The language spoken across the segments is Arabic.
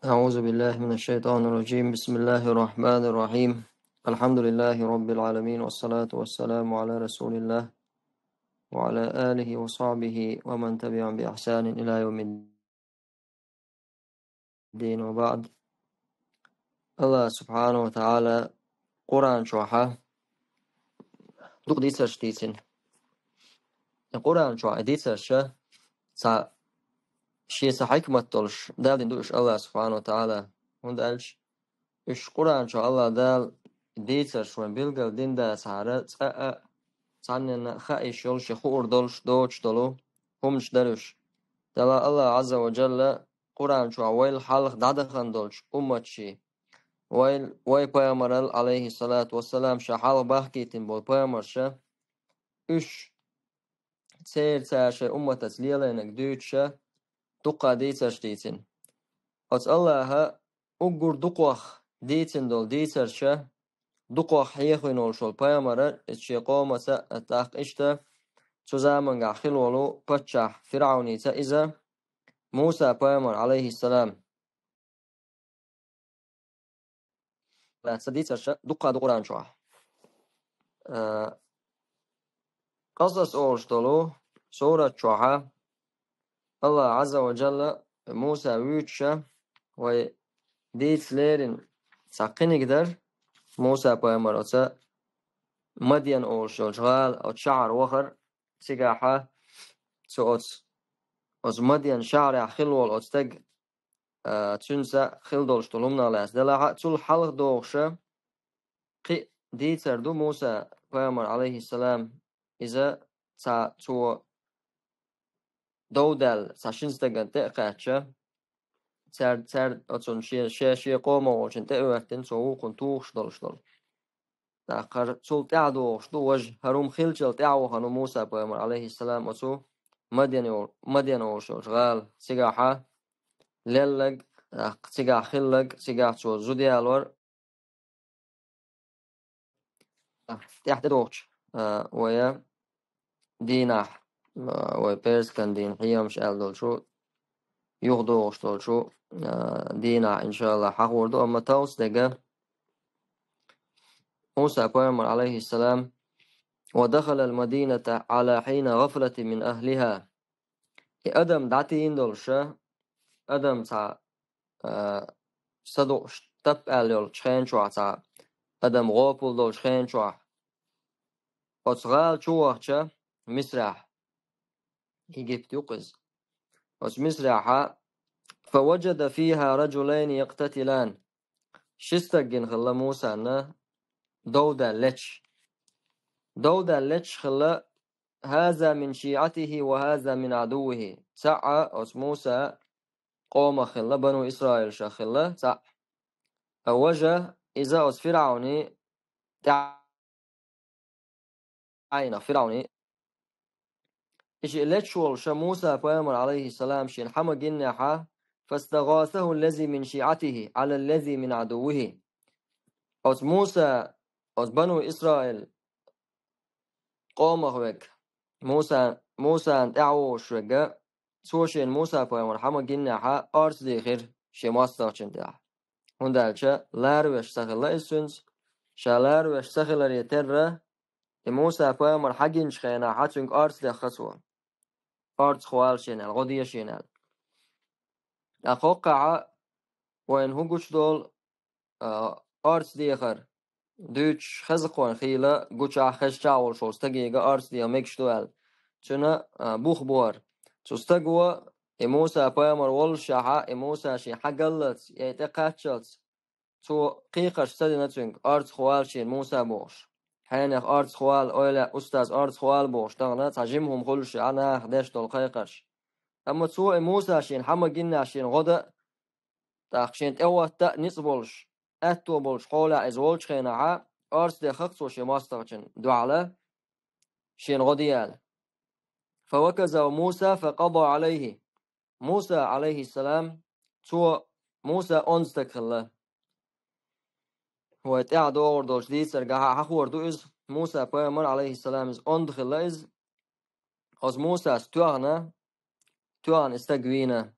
أعوذ بالله من الشيطان الرجيم. بسم الله الرحمن الرحيم. الحمد لله رب العالمين، والصلاة والسلام على رسول الله وعلى آله وصحبه ومن تبعهم بإحسان إلى يوم الدين، وبعد. الله سبحانه وتعالى قرآن شوحة دوق دي سرشتيسن القرآن شوحة دي سرشة سا شيء حكمة تلش دال دوش الله سبحانه وتعالى هندالش إش قرآن شو الله دال دي سرشوين بيلغل دين دا سارة سعننا خائش يلش خور دلش دوش دلو همش درش دلا الله عز وجل قرآن شو ويل حلق دادخن دلش أمتشي ويل پیامبر عليه الصلاة والسلام شحال بحكيتن بول پیامبر شه إش سير أمة تسليلينك دوتشه دقا ديتش ديتن أت الله أقر دقوخ ديتن دول ديتر شه دقوخ حيخوين ولشول پیامبر اتشي قومة اتاق اشته سوزامن غاخل ولو بچح فرعوني إذا موسى پیامبر عليه السلام لا سديتر شه دقا دقران شوح قصص أولشتلو سورة شوحة الله عز وجل موسى ويتشه وديت ليرين ساقين يقدر موسى پیامبر أتا مدين أولشول شغال أو شعر وخر سيقاحة سوء أز مدين شعر خلول أتستق تنسى خل دولشتلومنا لاس دلاحة تول حلق دوغشة قي ديتر دو موسى پیامبر عليه السلام إذا تو دودل ساشنستگن تقاتشه سر أتون شيء قومه وشن تقوتن سو كنتوش دلشتل تأخر سول تعدو شدو وجه هروم خلشل تعو هنو موسى پیامبر عليه السلام أتو مدين شغال سيقاحة للق سيقاح خلق سيقاح تو زوديالور تحت دوش ويا ديناح وبيرس كان دين حيام شال دولشو يغدو شو دينا إن شاء الله حق وردو أما توس دقا موسى پیامبر عليه السلام ودخل المدينة على حين غفلة من أهلها أدم دعتين دولشة أدم تا صدو تب أليول شخين شوع تا أدم غوبل دول شخين شوع وتغال شوعشة مسرح إيجيبت يقز ومسرحة فوجد فيها رجلين يقتتلان شستجن خلا موسى أنه دودا لتش خلا هذا من شيعته وهذا من عدوه سعى أس موسى قوم خلا بنو إسرائيل شخلا سعى أوجه إذا أس فرعوني تعين فرعوني إيش لتشول موسى پیامبر عليه السلام شين حما جنحة فاستغاثه الذي من شيعته على الذي من عدوه أس موسى أس بنو إسرائيل قوم هيك موسى دعوه شوجا سوشين موسى پیامبر حما جنحة أرض دخير شماستاچن ده هندالچه لارو اشتغل اسونس شالارو اشتغل يتره موسى پیامبر حجين شخينا حتونك أرض دخسوا أرض خوال شينال غدية شينال أخوقع وين هوجش دول أرض ديخر دوش خزقون خيلة جوشا خشاول شو استجيجا أرض دي ميكش دوال شنا بوخ بور تستجوا موسى پیامبر والشها موسى شي حقلت يتقاتشت تو قيقش سدنتونك أرض خوال شين موسى بوش حينك أرض خوال أولا أستاذ أرض خوال بوش تغنى تجمهم خلش أنا خدش دول قيقش أما تو موسى شين حما جنا شين غدا تاخشين تأوه تا نصبولش أتو بولش قولا إزولش خيناها أرض دي خقصو شي ماستغشن دعالة شين غديال فوكزوا موسى فقضى عليه موسى عليه السلام تو موسى أنستك الله هو يتقع دور دوش دي سرقها حخور دو إز موسى پیامبر عليه السلام إز أندخ الله إز أز موسى استوغنا توغن استقوينة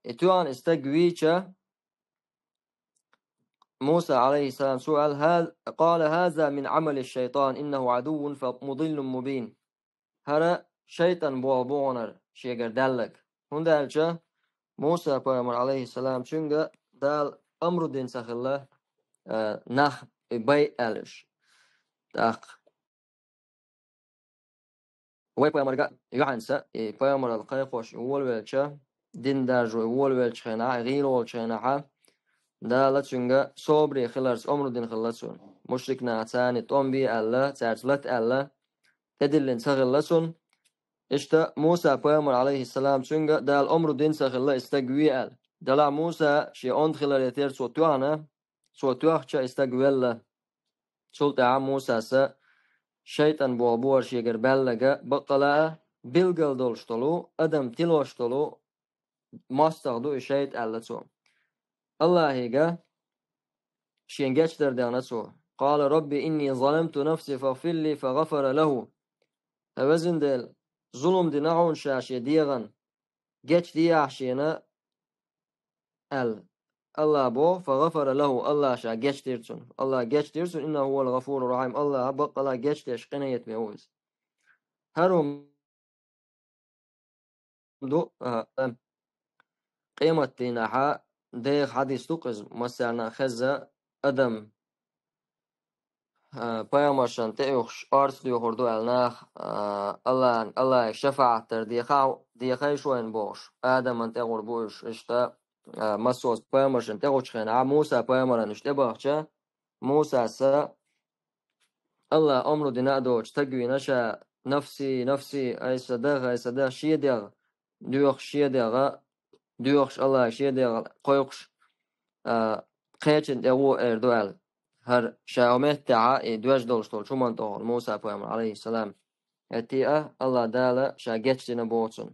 اتوان استقويتش موسى عليه السلام سؤال قال هذا من عمل الشيطان إنه عدو مضل مبين هر شيطان بوابونر شيگر دلك هندالچه موسى پیغمبر عليه السلام چونگه دال امر دين سخله نخ بي الش داخ وي پیغمبر يعنسا پیغمبر القيقوش اول ولچه دين درجو اول ولچ خنا غير ولچ خنا دالة چونگه صبري خلرس امر دين خلصون مشرك ناتاني تومبي الله تارتلت الله تدلن سخلصون اشتا موسى پیغمبر عليه السلام چونگه دال امر دين سخله استقوي ال دلا موسى شي اند خلر يتر سوتوانا سوتواخچا استقوي سلطة موسى سا شيطان بوابور شيگر بلغا بقلا بلغل دولشتلو ادم تلوشتلو ماستغدو شيط اللتو الله هيغا شينجاش دردانتو قال ربي إني ظلمت نفسي فاغفر لي فغفر له هوزن دل ظلم دي نعون شاشي ديغن جيش دي عشينا الله بو فغفر له الله شا جيش تيرتون الله جيش تيرتون إنه هو الغفور الرحيم الله بقلا جيش تيشقنا يتميوز هرم دو قيمة تيناحا ديخ حديث توقز مثلا خزة أدم پیامشان تیوخش آرس دیو خردو الناخ الله شفاعت تر دیخای شوین باش آدم انت قربوش اشتا مسوس پیامشان تیوخش خن موسى پیامران اشته باخچه موسى سا الله امر دینا دوچ تگوی نشا نفسي اي صدق شي ديغ دوخ شي ديغ دوخش الله شي ديغ قويقش قيچن ديغو اردوال هر شاومت تاع دوج دولشتول شو من طول موسى پیغمبر عليه السلام اتيا الله دالا شا گچنا بوتسن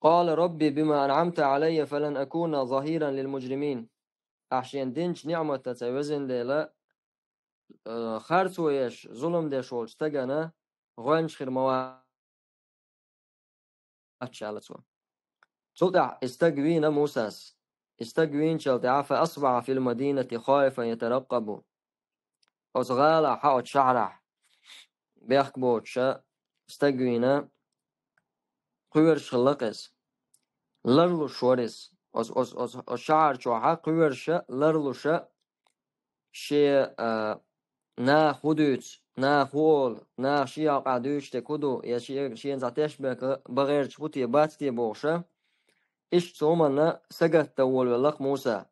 قال ربي بما أنعمت علي فلن أكون ظهيرا للمجرمين أحشين دينش نعمة تتوزن ديلا خرطويش ظلم دي شولش تغانا غوانش خير مواتش على سوا سلطع استقوين موسى استقوين شلطع فأصبح في المدينة خائفا يترقب أصغالا حاوت شعرح بيخبوتش استقوين قويرش خلقس لرلو شورس أص شعر شوحا قويرش لرلو شي نا خدوت نا خول نا شي قادوش تكودو يا شي نزاتش بغير شبوتي باتي بوشة إيش تومنا سجت تول ولق موسى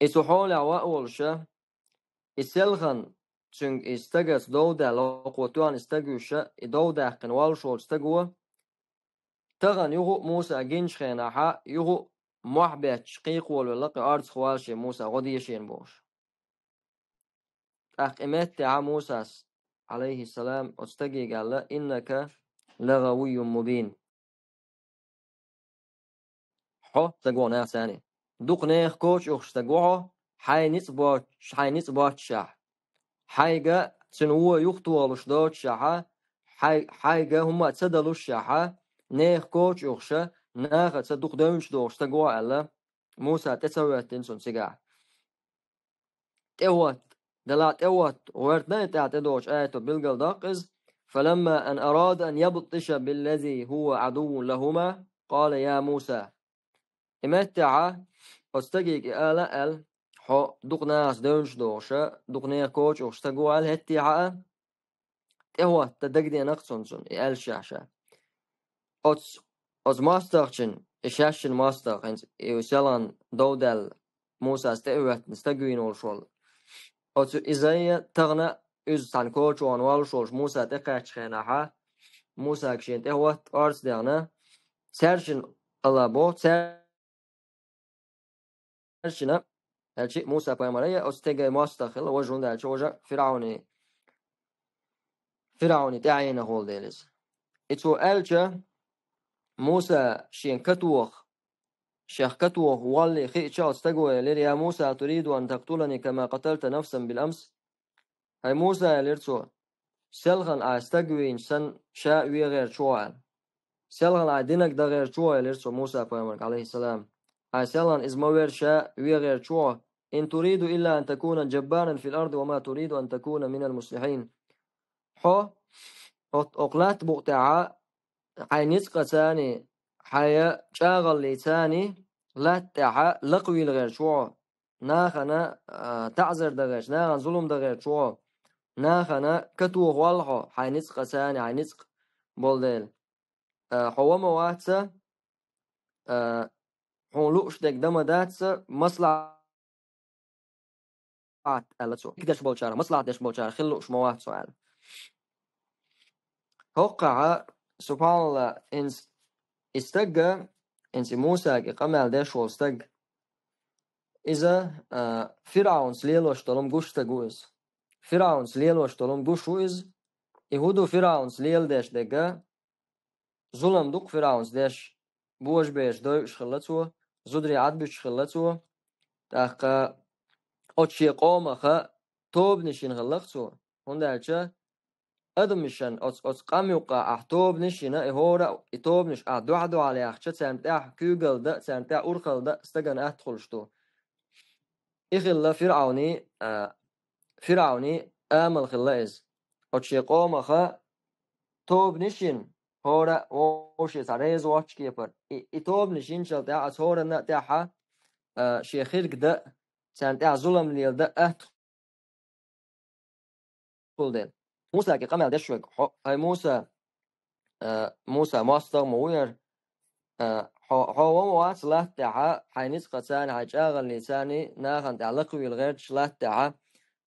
إسو حول عواولشة إسلخن چونك استجس دودا لقوتوان استجوشة دودا قنوال شول استجوه تغن يغو موسى جنش خيناحا يغو محبت شقيق ولق أرض خوالش موسى غديشين بوش أقيمت تاع موسى عليه السلام استجي قال إنك لغوي مبين حو تقوى ناس ثاني دوق نيخ كوش يخش تقوى حينيس بات شاح حاجة تنوى يخطو لشدات شاحة حاجة هما تسدلوا الشاحة نيخ كوش يخشى ناخ تصدق دونش دوش تقوى ألا موسى تسوي تنسون سجع توت دلات توت وردنا تعتدوش آية بالقل داقز فلما أن أراد أن يبطش بالذي هو عدو لهما قال يا موسى إمتع استجيك آلا حو دوق ناس دونش دوشة دوق نيخ كوش يخش تقوى الهتيعة توت تدقدي نقصنسون إل شاشة أز ماسترچن إشاشن ماستر إنس يوسلان دودل موسى استوت نستجوين والشول أز إزاي تغنى إز تنكوش وانوال شولش موسى تقاش خيناها موسى كشين توت أرس دغنا سرشن الله بو سرشن هالشي موسى بيمرية أز تجي ماستر خلا وجهون ده شوجا فرعوني تعيين هول ديلز إتو ألجا موسى شين كتوخ شيخ كتوخ واللي خيشا استقوى لير يا موسى تريد أن تقتلني كما قتلت نفسا بالأمس هاي موسى ليرتو سلغن استقوين سن شاء غير شوال سلغن عدينك ده غير شو يلرسو موسى بيامرك عليه السلام هاي سلغن إز موير شاء وغير شو إن تريد إلا أن تكون جبارا في الأرض وما تريد أن تكون من المصلحين حو أقلات بقطعة حينيس قساني حيا شاغل لساني لا تحا لقوي الغير شو ناخنا تعذر دغيش ناخن ظلم دغير شو ناخنا كتو غوالحو حينيس قساني حينيس بولديل حوا مواتسا حون لوش دك دم داتسا مصلحة ألتسو كدش بولشار مصلحة دش بولشار خلوش موات سؤال هوقع سبحان الله إنس استجا إنس موسى قمال دش واستج إذا فرعون سليلوش طلم جوش تجوز فرعون سليلوش طلم جوش ويز يهودو فرعون سليل دش دقا ظلم دوق فرعون دش بوش بيش دوش خلتو زدري عد بيش خلتو تاقا أتشي قومخا توب نشين خلقتو هندالچا أدمشان أت قاميوقا أحتوب نشينا إهورا إتوب نش أدو عدو على أخشة سانتاح كوغل دا سانتاح أورخل دا استغن أدخلشتو إخلا فرعوني آمل خلايز أتشي قومخا توب نشين هورا وشي ساريز واتش كيبر إتوب نشين شلتاح أتهورا نتاحا شيخيرك دا سانتاح ظلم ليل دا أدخل دين موسى كي قمل دشوك هاي موسى ماستر موير هو موات لا تاع حينيس قتان حاجاغل لساني ناخن تعلقوي الغيرش لا تاع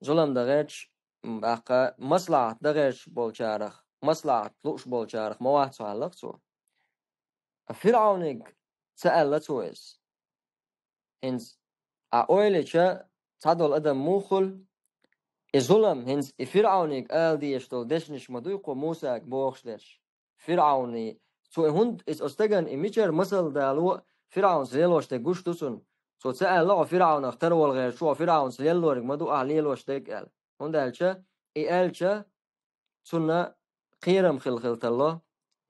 ظلم دغيرش بقى مصلحة دغيرش بولشارخ مصلحة لوش بولشارخ موات سوالقتو فرعونك سألتو إس إنز أويليشا تدول أدم موخل الظلم هنز فرعونك آل دي يشتول دشنش مدويقو موسى بوخشلش فرعوني سو هند is أستغن إميشر مثل دالو فرعون سليلوش تقوش تسون سو تسأل لغو فرعون اختروا الغير شو فرعون سليلورك مدو أهليلوش تقال هند ألشا ألشا سنة قيرم خلخلت الله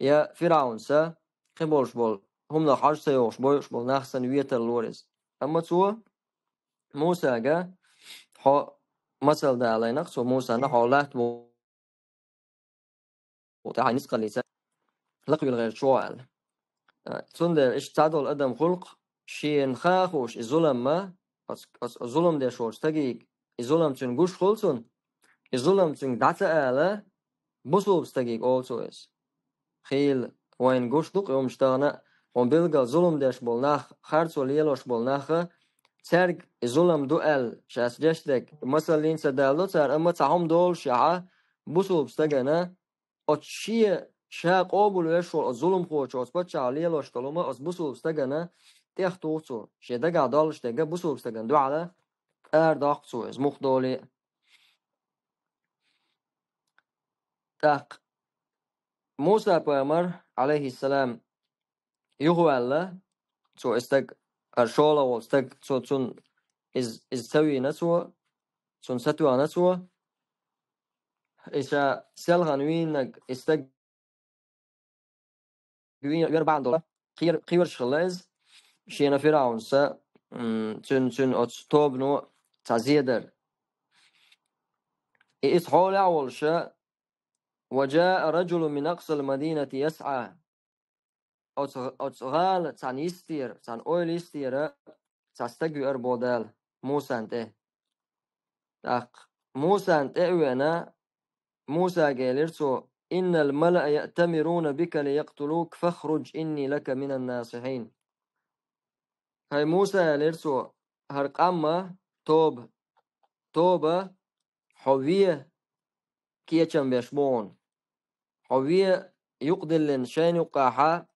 يا فرعون سا خبولش بول هم نخرج سيوش بوش بول نخسن ويتر لوريز أما تو موسى جا حو مثل ده على نقص موسى نحو لا وتاع نسقى لسان لقي الغير شوال تندر إيش تعدل أدم خلق شين خاخوش الظلم ما الظلم ده شورش تجيك الظلم تنجوش خلصن الظلم تندعتا آلا بصوب تجيك also is خيل وين جوش دق يوم اشتغنا وبيلقى ظلم داش بولناخ خارج وليلوش بولناخ ترق الظلم دوال شاس جشتك مثلا لين سدالو تر أما تعهم دول شعا بصوب تجنا أتشيء شا قابل يشول الظلم خوش أثبت عليه لوش كلمة أثبتوا استجنا تختوتو شيء ده قاعد دالش تجا بسوا استجن دو على داقتو إز مخدولي تاق موسى بأمر عليه السلام يهو الله تو استج أرشولا واستج تو تون إز سوي نسوا تون ستوا نسوا إذا سلغنوينك استج يربع دولار خير شغلاز شينا فرعون سا تون أتستوبنو تعزيدر إيس حول أول شاء وجاء رجل من أقصى المدينة يسعى أتغال تان يستير تان أويل يستير تستجو أربودال موسى انته موسى انته وأنا موسى قالرتو إن الملأ يأتمرون بك ليقتلوك فاخرج إني لك من الناصحين هاي موسى قالرتو هرقامة توبة حوية كيتشم بيشبون حوية يقدلن شين يقاحا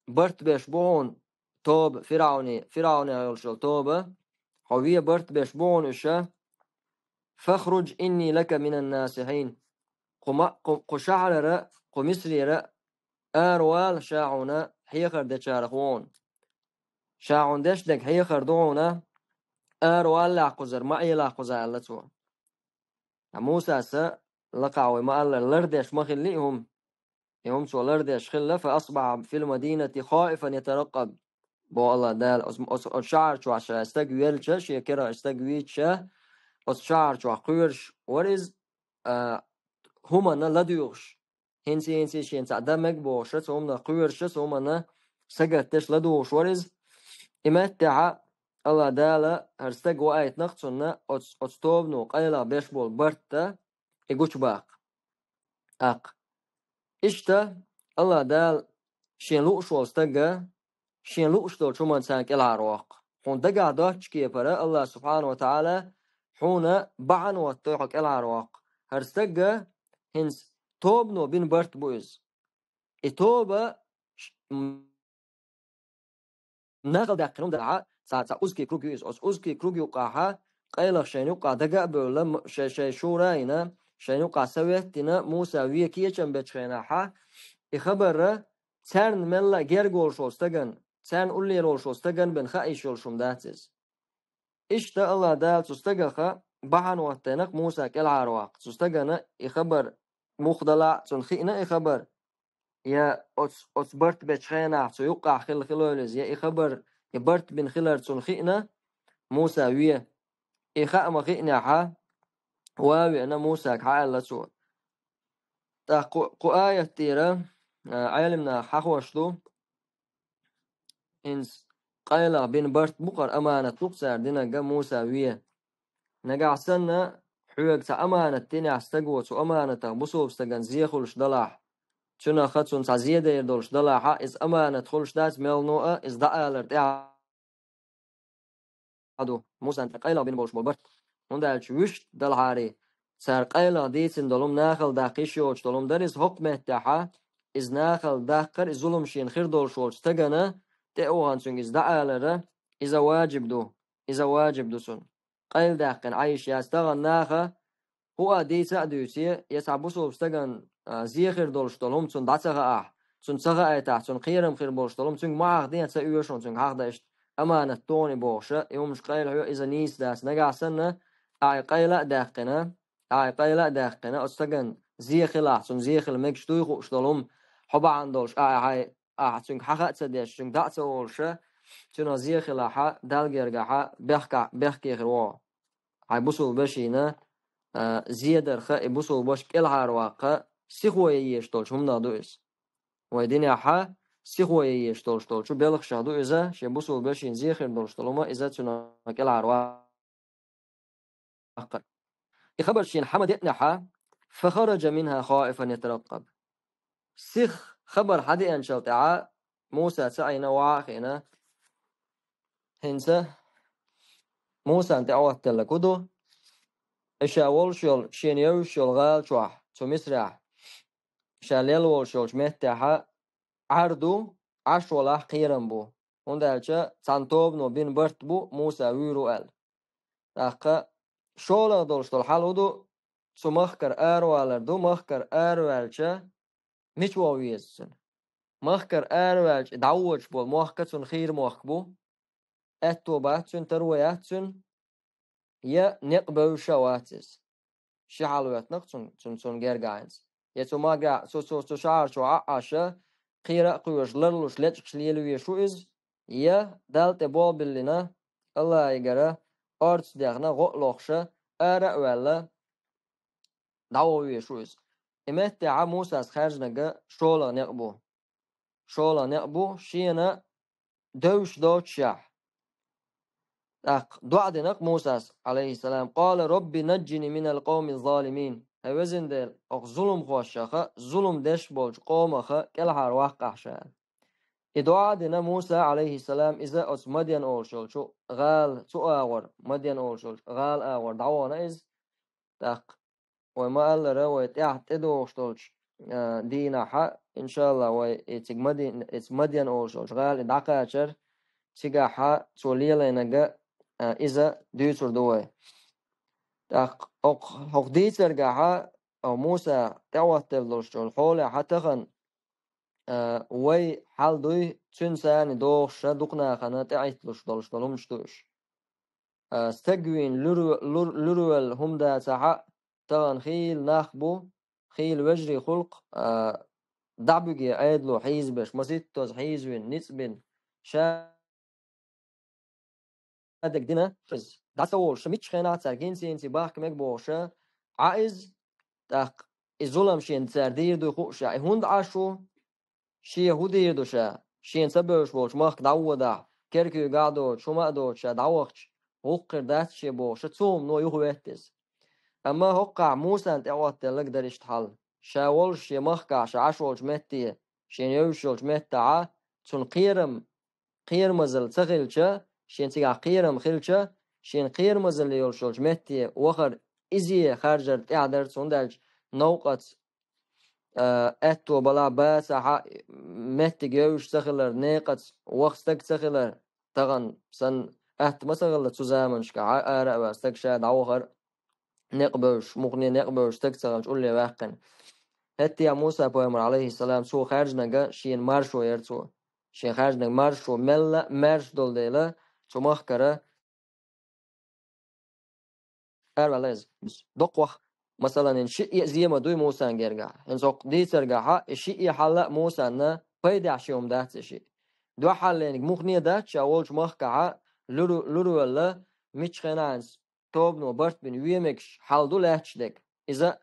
برت بيشبون توب فرعوني يلشل توبة حوية برت بيشبون إشا فاخرج إني لك من الناصحين قشعر قمسري أروال شاعونا حيخر دشارخون شاعون دشدك حيخر دونا أروال لاقوزر ما أي لاقوزر اللتو موسى سا لقعوا ما ألا لردش مخليهم يوم سولر ديش خلة فأصبح في المدينة خائفا يترقب بو الله دال أشعر شو عشان استجويل شش يكرا استجويت شه أشعر شو قيرش ورز هما نا لديوش هنسي شين تعدمك بو شت هما قيرش هما نا سجتش لدوش ورز إمتع الله دال هرستج وآيت نقصنا أستوب نو قيلا بيشبول برتا إيجوش باق إشتا الله دال شين لوش والستجا شين لوش دول شو من سانك العراق هون دقع داتش كي برا الله سبحانه وتعالى حونا بعن وطيحك العراق هرستجا هنس توبنو بين برت بويز إتوبة ناقل دقنهم دعاء ساعة أوزكي كروجيوس أوزكي كروجيو قاحة قيل شينو قا دقع بولا شي شوراينا شينو قا سويتنا موسى ويكي چن بچخيناحا إخبر ترن ملا جرجول شوستجن ترن أولي رول شوستجن بن خايش يولشم داتز إشتا الله دال تستجخا بحن واتنق موسى كالعرواق تستجن إخبر مخدلع تنخينا إخبر يا أتس برت بتشخينا تيوقع خلولز يا إخبر يبرت بن خلر تنخينا موسى ويا إخاء مخينا حا واوي أنا موسى كحال لسوء قآية تيرا علمنا حخوشتو إنس قيلا بين برت بقر أمانة تقصر دينا جا موسى ويا نجع سنة حوج تا أمانة تاني استجوت وأمانة بصوب استجن زيخولش دلع شنا خدسون تعزيدة يردولش دلع إز أمانة خلش دات ميلنوء إز دقالر تعدو موسى أنت قيلا بين بوش ببرت وندالش وش دلعاري سار قيلا ديتن دلوم ناخل داقيشيوش دلوم درس حكمة تاحا إز ناخل داقر إز ظلم شين خير دولشوش تجنا تأوهان سون إز دقالر إذا واجب دو سون قيل داقن عايش يستغن ناخا هو ديتا دوتي يسعبوسو بستغن زيخير دولش دولهم سون داتسغا سون سغا ايتا سون خيرم خير بولش دولهم سون معاق دين تسأيوشون سون حاق داشت أمانة توني بوشة يومش قيل هو إذا نيس داس نقع سنة أعي قيلة داقنا أستغن زيخي سون زيخي المكش دويخوش دولهم حبا عن دولش أعي سون حقا تسديش سون داتسا ولشة سون زيخي لاحا دالجرقا بيحكي خروا هاي بوسو بشينا زيادة خا بوسو باش كل عرواقة سيخوي يشتولش هم نادوس ويديني حا سيخوي يشتولش شو بلغ شادو إذا شي بوسو باش ينزيخر دولش طالما إذا تنا كل عرواقة يخبر شين حمد يتنحى فخرج منها خائفا يترقب سيخ خبر حدي أن شلطعا موسى سعينا وعاخينا هنسا موسى أنت أوهت لكدو إشاول شول شينيو شول غال شوح تو مسرح شاليل وشول شمتها عردو عشولا قيرن بو وندالچا سانتوب نو بين برت بو موسى ويرو ال داقا شولا دولشتول حالودو سو مخكر اروالر دو مخكر اروالچا مش وويسن مخكر اروالچ دعوج بو مخكتون خير مخبو اتو باتسن تروياتسن يا نقبو شواتس شحالوات نقصن جرجاينز يتو ماجا سو شعر شو عاشا قيرا قيوش لرلوش لتش ليلو يشوز يا دالت بول بلنا الله يجرا أرتس دهنا غلقشة أرا ولا دعوة يشوز إمت تاع موسى خارج نجا شولا نقبو شينا دوش شح دعاء نق موسى عليه السلام قال ربي نجني من القوم الظالمين هوزن دل ظلم خوشخه ظلم دش بولج قومخه كل هر وقع شان دعاء دنا موسى عليه السلام إذا أس مدين أول شو غال سو أور مدين أول غال أور دعوانا إز تق وما قال روي تحت إدو شتولش دينا حق إن شاء الله ويتج مدين أول غال دعكاشر تيجا حق توليلا نجا إذا ديتر دوي تق أق ديتر جها أو موسى تعوت تبلش الحول حتى خن وي حال دوي تنسان دوش دقنا خنا تعيتلش دلش دلمش دوش استجوين لرول هم دا تحق تغن خيل نخبو خيل وجري خلق دعبجي عيدلو حيزبش مسيتوز حيزوين نسبن شادك دينا شز داسول شميتش خينات سرجين سينسي باك مكبوشة عايز تاق الظلم شين تسردير دو خوشا هند عاشو شي هودير دوشا شين سبوش بوش ماك دعوة كركو قاعدو شو ما دوش دعوخش وقر دات شي بوش تصوم نو يهوهتز أما هقع موسى أنت أوات لك دريش تحل شاولش يمخقع شعشولش متي شين يوشولش متع تون قيرمزل تغلشا شين تيقع قيرم خلشا شين قيرمزل يولشولش متي وخر إزي خارجر تعدر تندلش نوقت اتو بلا باسا متي جوش تغلر نيقت وقتك تغلر تغن سن مسغل تزامنش كعارة باستك شاد عوخر نقبش مغني نقبش تكسر تقول لي واقن هتي يا موسى بوامر عليه السلام سو خارجنا شين مارشو يرتو شين خارجنا مارشو ملا مارش دول ديلا سو مخكرة أربعة دقوة مثلا إن شيء زي ما دوي موسى نرجع إن سوق دي ترجع الشيء يحلق موسى إنه بيد عشيهم ده شيء دو حلين مغني ده شاولش مخكعة لورو ولا مش خنانس توب نو برت بن ويمكش حال دو لهتشدك إذا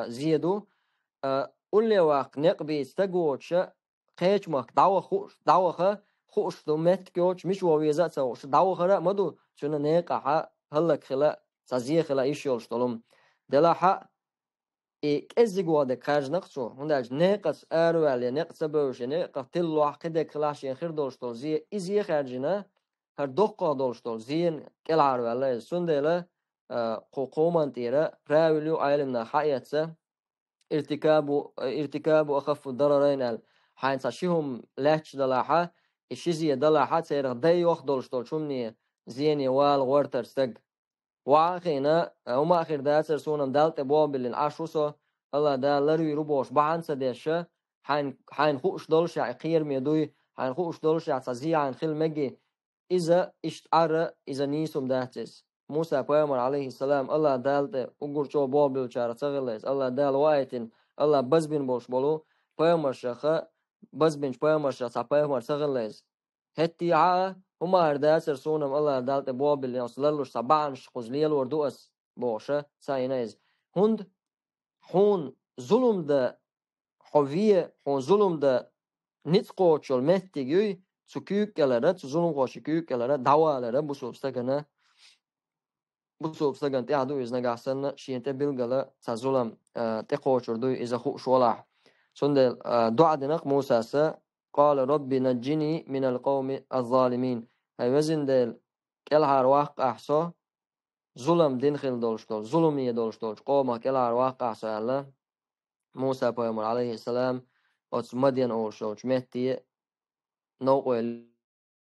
زيدو قول لي واق نقبي استجوتش خيش مك دعوة خوش دو مت جوتش مش وويزات سوش دعوة خلا مدو شنو نيقع هلك خلا سازيه خلا إيشيولش طلهم دلها إزجوا دك خارج نقصو هنداج نقص أروال نقص بوش نقص تلو عقدك خلاش يخير دولش طول زي إزي خارجنا هر دقة دولش طول زين كل عروال سندلا قومان تيرا راولو علمنا حياتسه ارتكاب أخف الضررين حين تشيهم لاتش دلاحة الشيزية دلاحة سيرغ داي وقت دولش طول شمني زين يوال غورتر استق وعاخينا وما أخير دا سرسونم دالت بواب اللي عاشوسو الله دا لروي ربوش بعنسا ديشا حين خوش دولش عقير ميدوي حين خوش دولش عتزي عن خل مجي إذا اشتعر إذا نيسم داتس موسى بيامر عليه السلام الله دالت أقول شو بواب الشارع تغلس الله دال وايتن الله بزبن بوش بولو بيامر شخا بزبنش بيامر شخصا بيامر تغلس هتي عا وما أرداء سرسونم الله دالت بواب اللي أصللوش سبعنش خزليل وردوس بوشة ساينيز هند حون ظلم دا حوية حون ظلم دا نتقوشل مهتگوي تسكيوكالره تظلم قوشكيوكالره دعوالره بسوبستگن تيعدو إذن قاسن شينت بلغلا تظلم تقوشل دو إذا خوش ولاح سند دعا دنق موسى قال رب نجني من القوم الظالمين هاي وزن دل كل هار واقع أحسا ظلم دنخل دولشتول ظلمية دولشتول قوم كل هار واقع أحسا الله موسى بيامر عليه السلام وتس مدين أولشتول مهتي نوقو